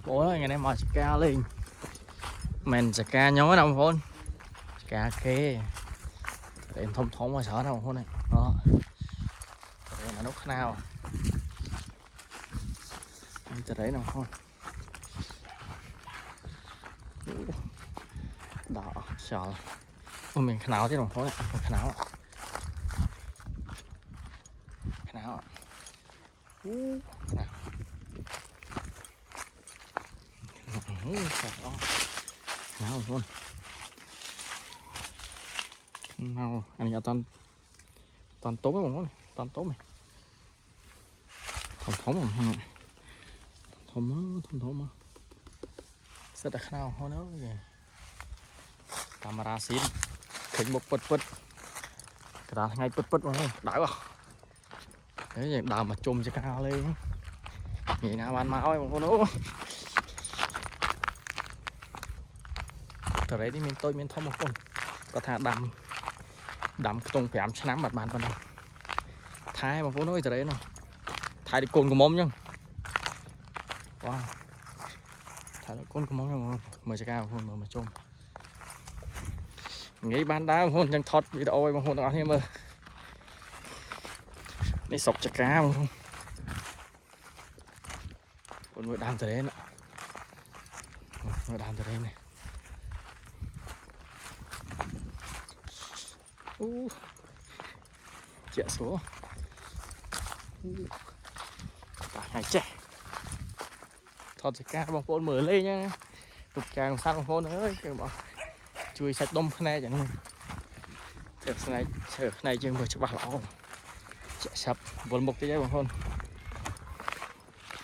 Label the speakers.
Speaker 1: bố ngày nay mà ca lên mình sẽ ca nhói đâu không ca kê để thông thống mà sợ đâu không này đó đây là nút nào từ đấy nào không đó sợ mình khảo thế đồng phố này khảo khảo khảo luôn nào anh nhà toàn tốt mấy món này toàn tốt này thông thống mà thông mà rất là khao hoa nữa kìa camera xin khỉnh một bứt cái đó ngay bứt mà đảo vào đấy đào mà chùm cho cao lên nhìn nào ăn máu em con nữa từ đấy đi mình tôi mình thông một con có thà đầm tung phèm nắm mặt bàn vào này thái mà phố nói từ đấy nó thái đi cồn của mông nhá wow thái đi cồn của mông nhá mời cho cao hơn mà chôm nghĩ ban đá hôn chẳng thoát video ơi mà hôn đó thêm mà đi sọc chả cá mà không con người đam từ đấy nè người đam từ đấy này chạy xuống ngày trẻ thoát chả cá bằng phôn mở lên nhá tục càng sát bằng phôn ơi kêu bảo chui sạch đông này chẳng này chừng vừa chụp bảo lỗ chạy sập một cái giấy bằng phôn